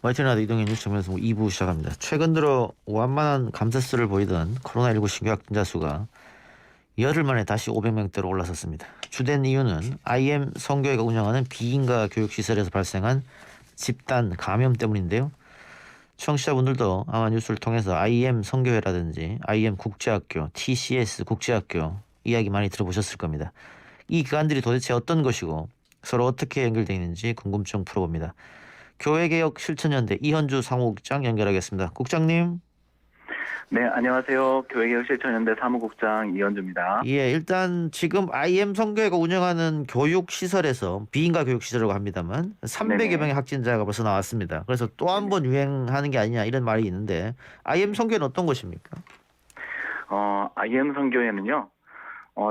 YTN 이동현 뉴스 정면에서 2부 시작합니다. 최근 들어 완만한 감소세를 보이던 코로나19 신규 확진자 수가 열흘 만에 다시 500명대로 올라섰습니다. 주된 이유는 IM 성교회가 운영하는 비인가 교육시설에서 발생한 집단 감염 때문인데요. 청취자분들도 아마 뉴스를 통해서 IM 성교회라든지 IM 국제학교, TCS 국제학교 이야기 많이 들어보셨을 겁니다. 이 기관들이 도대체 어떤 것이고 서로 어떻게 연결되어 있는지 궁금증 풀어봅니다. 교회개혁 실천연대 이현주 사무국장 연결하겠습니다. 국장님. 네, 안녕하세요. 교회개혁실천연대 사무국장 이현주입니다. 예, 일단 지금 IM 성교회가 운영하는 교육시설에서 비인가 교육시설이라고 합니다만 300여 명의 확진자가 벌써 나왔습니다. 그래서 또 한 번 유행하는 게 아니냐 이런 말이 있는데 IM 성교회는 어떤 곳입니까? IM 선교회는요,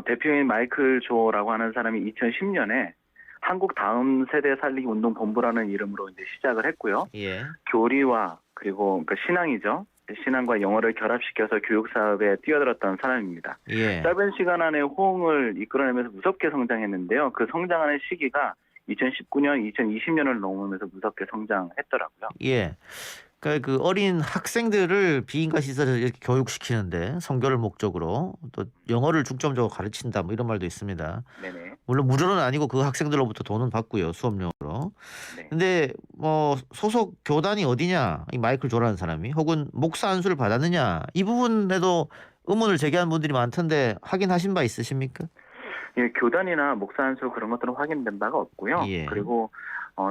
대표인 마이클 조라고 하는 사람이 2010년에 한국 다음 세대 살리기 운동 본부라는 이름으로 이제 시작을 했고요. 예. 교리와 그리고 그러니까 신앙이죠. 신앙과 영어를 결합시켜서 교육 사업에 뛰어들었던 사람입니다. 예. 짧은 시간 안에 호응을 이끌어내면서 무섭게 성장했는데요. 그 성장하는 시기가 2019년, 2020년을 넘으면서 무섭게 성장했더라고요. 예. 그러니까 그 어린 학생들을 비인가 시설에서 이렇게 교육시키는데 성교를 목적으로 또 영어를 중점적으로 가르친다 뭐 이런 말도 있습니다. 네네. 물론 무료는 아니고 그 학생들로부터 돈은 받고요, 수업료로. 네. 근데 뭐 소속 교단이 어디냐, 이 마이클 조라는 사람이 혹은 목사 안수를 받았느냐 이 부분에도 의문을 제기한 분들이 많던데 확인하신 바 있으십니까? 예, 교단이나 목사 안수 그런 것들은 확인된 바가 없고요. 예. 그리고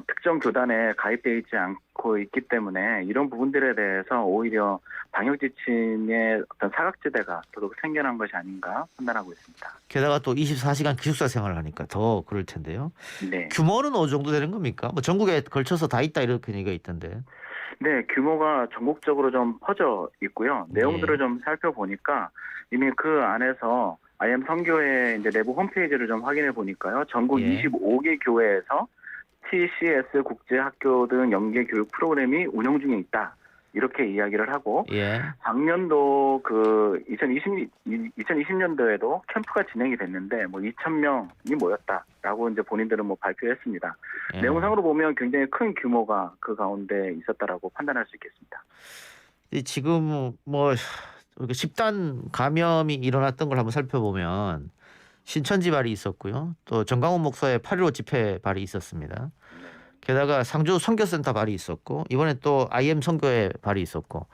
특정 교단에 가입되어 있지 않고 있기 때문에 이런 부분들에 대해서 오히려 방역 지침의 어떤 사각지대가 더더욱 생겨난 것이 아닌가 판단하고 있습니다. 게다가 또 24시간 기숙사 생활을 하니까 더 그럴 텐데요. 네. 규모는 어느 정도 되는 겁니까? 뭐 전국에 걸쳐서 다 있다 이렇게 얘기가 있던데. 네, 규모가 전국적으로 좀 퍼져 있고요. 내용들을 좀 살펴보니까 이미 그 안에서 IM 선교회 이제 내부 홈페이지를 좀 확인해 보니까요. 전국 예. 25개 교회에서 TCS 국제학교 등 연계 교육 프로그램이 운영 중에 있다. 이렇게 이야기를 하고 예. 작년도 그 2020년도에도 캠프가 진행이 됐는데 뭐 2,000명이 모였다라고 이제 본인들은 뭐 발표했습니다. 예. 내용상으로 보면 굉장히 큰 규모가 그 가운데 있었다라고 판단할 수 있겠습니다. 지금 뭐 이렇게 집단 감염이 일어났던 걸 한번 살펴보면 신천지 발이 있었고요. 또 정강훈 목사의 8.15 집회 발이 있었습니다. 게다가 상주 선교센터 발이 있었고 이번에 또 IM 선교회 발이 있었고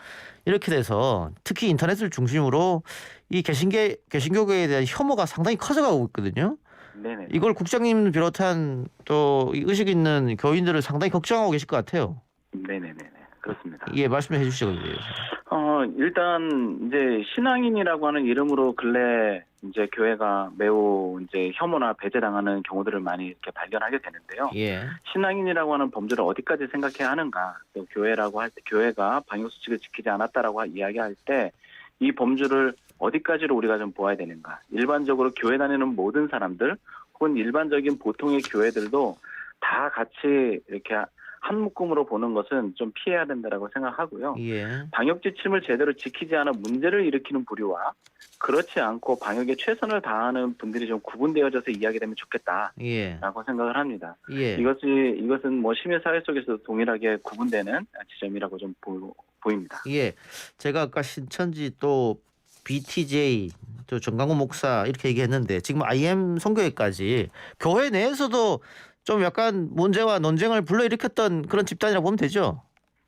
이렇게 돼서 특히 인터넷을 중심으로 이 개신교계에 대한 혐오가 상당히 커져가고 있거든요. 네네. 이걸 국장님 비롯한 또 의식 있는 교인들을 상당히 걱정하고 계실 것 같아요. 네네네. 그렇습니다. 예, 말씀해 주시죠. 일단 이제 신앙인이라고 하는 이름으로 근래 이제 교회가 매우 이제 혐오나 배제당하는 경우들을 많이 이렇게 발견하게 되는데요. 예. 신앙인이라고 하는 범죄를 어디까지 생각해야 하는가? 또 교회라고 할 때 교회가 방역 수칙을 지키지 않았다라고 이야기할 때 이 범주를 어디까지로 우리가 좀 보아야 되는가? 일반적으로 교회 다니는 모든 사람들 혹은 일반적인 보통의 교회들도 다 같이 이렇게 한 묶음으로 보는 것은 좀 피해야 된다라고 생각하고요. 예. 방역 지침을 제대로 지키지 않아 문제를 일으키는 부류와 그렇지 않고 방역에 최선을 다하는 분들이 좀 구분되어져서 이야기되면 좋겠다라고 예. 생각을 합니다. 예. 이것은 뭐 시민사회 속에서도 동일하게 구분되는 지점이라고 좀 보입니다. 예. 제가 아까 신천지 또 BTJ 또 정강훈 목사 이렇게 얘기했는데 지금 IM 선교회까지 교회 내에서도 좀 약간 문제와 논쟁을 불러일으켰던 그런 집단이라고 보면 되죠.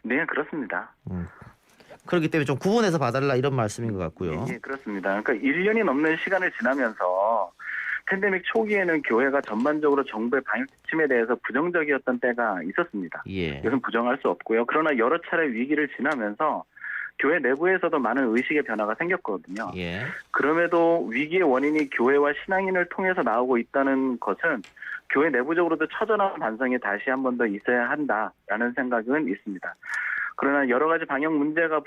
네, 그렇습니다. 그렇기 때문에 좀 구분해서 봐달라 이런 말씀인 것 같고요. 예, 그렇습니다. 그러니까 1년이 넘는 시간을 지나면서 팬데믹 초기에는 교회가 전반적으로 정부의 방역 지침에 대해서 부정적이었던 때가 있었습니다. 예. 이것은 부정할 수 없고요. 그러나 여러 차례 위기를 지나면서 교회 내부에서도 많은 의식의 변화가 생겼거든요. 예. 그럼에도 위기의 원인이 교회와 신앙인을 통해서 나오고 있다는 것은 교회 내부적으로도 처절한 반성이 다시 한 번 더 있어야 한다라는 생각은 있습니다. 그러나 여러 가지 방역 문제가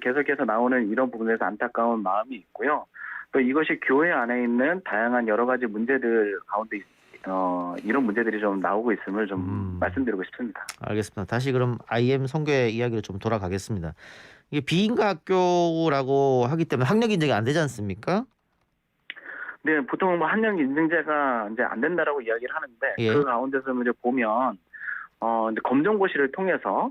계속해서 나오는 이런 부분에서 안타까운 마음이 있고요. 또 이것이 교회 안에 있는 다양한 여러 가지 문제들 가운데 이런 문제들이 좀 나오고 있음을 좀 말씀드리고 싶습니다. 알겠습니다. 다시 그럼 IM 선교회 이야기로 좀 돌아가겠습니다. 이게 비인가 학교라고 하기 때문에 학력 인정이 안 되지 않습니까? 네, 보통 뭐 학력 인증제가 이제 안 된다라고 이야기를 하는데 예. 그 가운데서 이제 보면 이제 검정고시를 통해서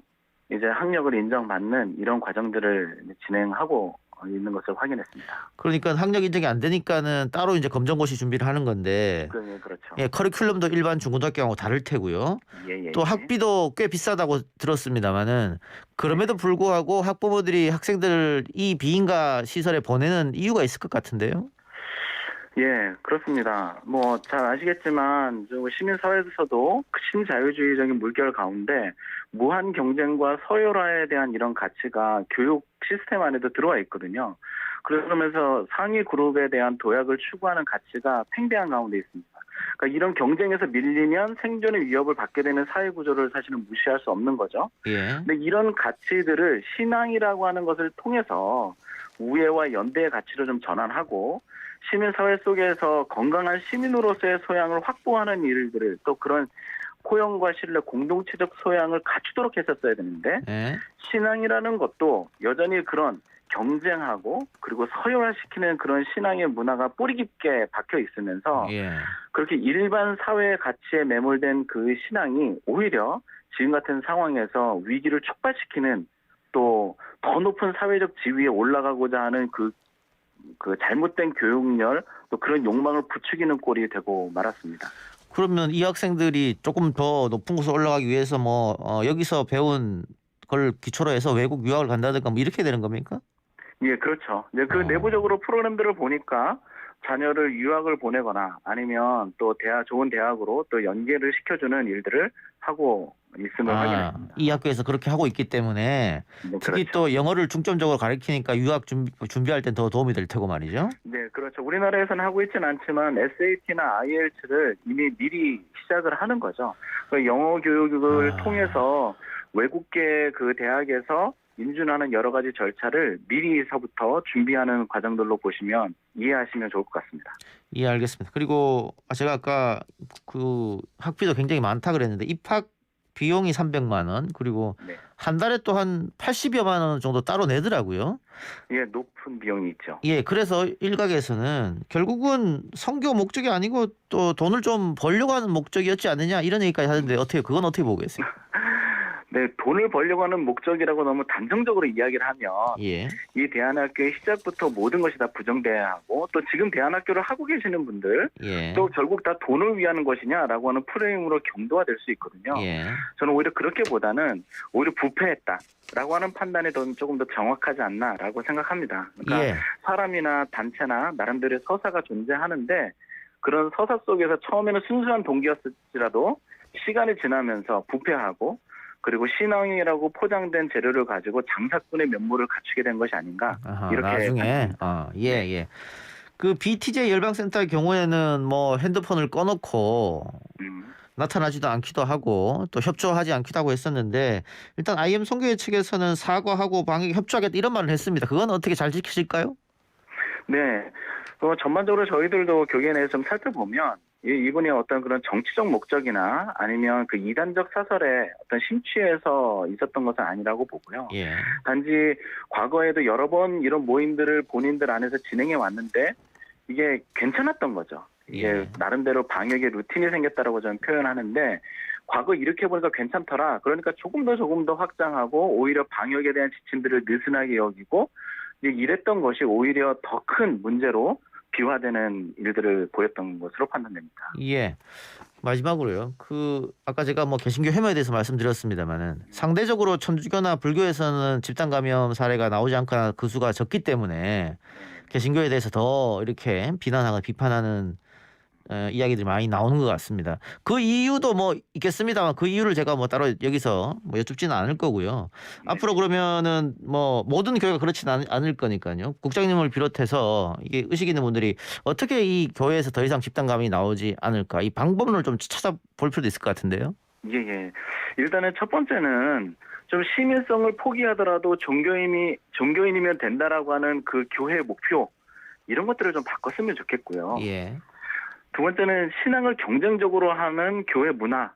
이제 학력을 인정받는 이런 과정들을 진행하고 있는 것을 확인했습니다. 그러니까 학력 인정이 안 되니까는 따로 이제 검정고시 준비를 하는 건데 그렇죠. 예, 커리큘럼도 일반 중고등학교하고 다를 테고요. 예. 또 학비도 꽤 비싸다고 들었습니다마는 그럼에도 불구하고 학부모들이 학생들을 이 비인가 시설에 보내는 이유가 있을 것 같은데요. 예, 그렇습니다. 뭐 잘 아시겠지만 시민사회에서도 신자유주의적인 물결 가운데 무한 경쟁과 서열화에 대한 이런 가치가 교육 시스템 안에도 들어와 있거든요. 그러면서 상위 그룹에 대한 도약을 추구하는 가치가 팽배한 가운데 있습니다. 그러니까 이런 경쟁에서 밀리면 생존의 위협을 받게 되는 사회 구조를 사실은 무시할 수 없는 거죠. 예. 근데 이런 가치들을 신앙이라고 하는 것을 통해서 우애와 연대의 가치로 좀 전환하고 시민사회 속에서 건강한 시민으로서의 소양을 확보하는 일들을 또 그런 포용과 신뢰, 공동체적 소양을 갖추도록 했었어야 되는데 예. 신앙이라는 것도 여전히 그런 경쟁하고 그리고 서열화시키는 그런 신앙의 문화가 뿌리 깊게 박혀 있으면서 예. 그렇게 일반 사회의 가치에 매몰된 그 신앙이 오히려 지금 같은 상황에서 위기를 촉발시키는 또 더 높은 사회적 지위에 올라가고자 하는 그 잘못된 교육열 또 그런 욕망을 부추기는 꼴이 되고 말았습니다. 그러면 이 학생들이 조금 더 높은 곳에 올라가기 위해서 여기서 배운 걸 기초로 해서 외국 유학을 간다든가 뭐 이렇게 되는 겁니까? 예, 그렇죠. 이제 그 내부적으로 프로그램들을 보니까 자녀를 유학을 보내거나 아니면 또 좋은 대학으로 또 연계를 시켜주는 일들을 하고 있음을 확인했습니다. 이 학교에서 그렇게 하고 있기 때문에 네, 특히 그렇죠. 또 영어를 중점적으로 가르치니까 유학 준비할 땐 더 도움이 될 테고 말이죠. 네, 그렇죠. 우리나라에서는 하고 있지는 않지만 SAT나 IELTS를 이미 미리 시작을 하는 거죠. 영어 교육을 통해서 외국계 그 대학에서 인준하는 여러 가지 절차를 미리서부터 준비하는 과정들로 보시면 이해하시면 좋을 것 같습니다. 예, 알겠습니다. 그리고 제가 아까 그 학비도 굉장히 많다 그랬는데 입학 비용이 300만 원 그리고 네. 한 달에 또 한 80여만 원 정도 따로 내더라고요. 예, 높은 비용이 있죠. 예, 그래서 일각에서는 결국은 선교 목적이 아니고 또 돈을 좀 벌려고 하는 목적이었지 않느냐 이런 얘기까지 하는데 그건 어떻게 보고 계세요? 네, 돈을 벌려고 하는 목적이라고 너무 단정적으로 이야기를 하면 예. 이 대안학교의 시작부터 모든 것이 다 부정돼야 하고 또 지금 대안학교를 하고 계시는 분들 예. 또 결국 다 돈을 위하는 것이냐라고 하는 프레임으로 경도가 될 수 있거든요. 예. 저는 오히려 그렇게보다는 오히려 부패했다라고 하는 판단이 조금 더 정확하지 않나라고 생각합니다. 그러니까 예. 사람이나 단체나 나름대로의 서사가 존재하는데 그런 서사 속에서 처음에는 순수한 동기였을지라도 시간이 지나면서 부패하고 그리고 신앙이라고 포장된 재료를 가지고 장사꾼의 면모를 갖추게 된 것이 아닌가 이렇게 나중에 예. 그 BTJ 열방센터의 경우에는 뭐 핸드폰을 꺼놓고 나타나지도 않기도 하고 또 협조하지 않기도 하고 했었는데 일단 IM 선교회 측에서는 사과하고 방역에 협조하겠다 이런 말을 했습니다. 그건 어떻게 잘 지키실까요? 네, 전반적으로 저희들도 교계 내에서 좀 살펴보면 이분이 어떤 그런 정치적 목적이나 아니면 그 이단적 사설에 어떤 심취해서 있었던 것은 아니라고 보고요. 예. 단지 과거에도 여러 번 이런 모임들을 본인들 안에서 진행해 왔는데 이게 괜찮았던 거죠. 이게 예. 나름대로 방역의 루틴이 생겼다라고 저는 표현하는데 과거 이렇게 보니까 괜찮더라. 그러니까 조금 더 확장하고 오히려 방역에 대한 지침들을 느슨하게 여기고 이랬던 것이 오히려 더 큰 문제로 비화되는 일들을 보였던 것으로 판단됩니다. 예. 마지막으로요. 아까 제가 개신교 혐오에 대해서 말씀드렸습니다만은 상대적으로 천주교나 불교에서는 집단 감염 사례가 나오지 않거나 그 수가 적기 때문에 개신교에 대해서 더 이렇게 비난하거나 비판하는 이야기들이 많이 나오는 것 같습니다. 그 이유도 있겠습니다만 그 이유를 제가 따로 여기서 여쭙지는 않을 거고요. 네. 앞으로 그러면은 모든 교회가 그렇지는 않을 거니까요. 국장님을 비롯해서 이게 의식 있는 분들이 어떻게 이 교회에서 더 이상 집단 감염이 나오지 않을까 이 방법론을 좀 찾아볼 필요도 있을 것 같은데요. 예. 일단은 첫 번째는 좀 시민성을 포기하더라도 종교인이면 된다라고 하는 그 교회의 목표 이런 것들을 좀 바꿨으면 좋겠고요. 예. 두 번째는 신앙을 경쟁적으로 하는 교회 문화.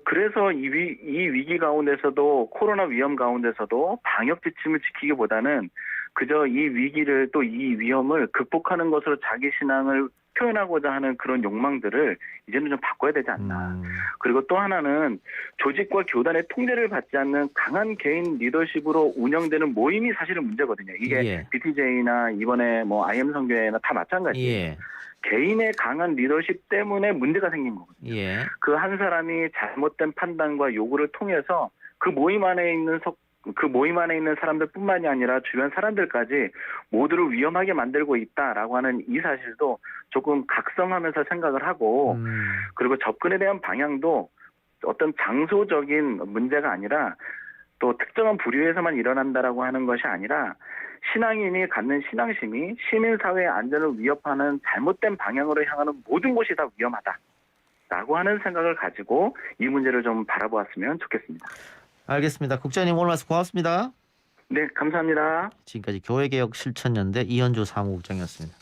그래서 이 위기 가운데서도 코로나 위험 가운데서도 방역 지침을 지키기보다는 그저 이 위기를 또 이 위험을 극복하는 것으로 자기 신앙을 표현하고자 하는 그런 욕망들을 이제는 좀 바꿔야 되지 않나. 그리고 또 하나는 조직과 교단의 통제를 받지 않는 강한 개인 리더십으로 운영되는 모임이 사실은 문제거든요. 이게 예. BTJ나 이번에 뭐 IM 선교회나 다 마찬가지예요. 예. 개인의 강한 리더십 때문에 문제가 생긴 거거든요. 예. 그 한 사람이 잘못된 판단과 요구를 통해서 그 모임 안에 있는 사람들뿐만이 아니라 주변 사람들까지 모두를 위험하게 만들고 있다라고 하는 이 사실도 조금 각성하면서 생각을 하고, 그리고 접근에 대한 방향도 어떤 장소적인 문제가 아니라 또 특정한 부류에서만 일어난다라고 하는 것이 아니라 신앙인이 갖는 신앙심이 시민사회의 안전을 위협하는 잘못된 방향으로 향하는 모든 곳이 다 위험하다라고 하는 생각을 가지고 이 문제를 좀 바라보았으면 좋겠습니다. 알겠습니다. 국장님 오늘 말씀 고맙습니다. 네, 감사합니다. 지금까지 교회개혁 실천연대 이현주 사무국장이었습니다.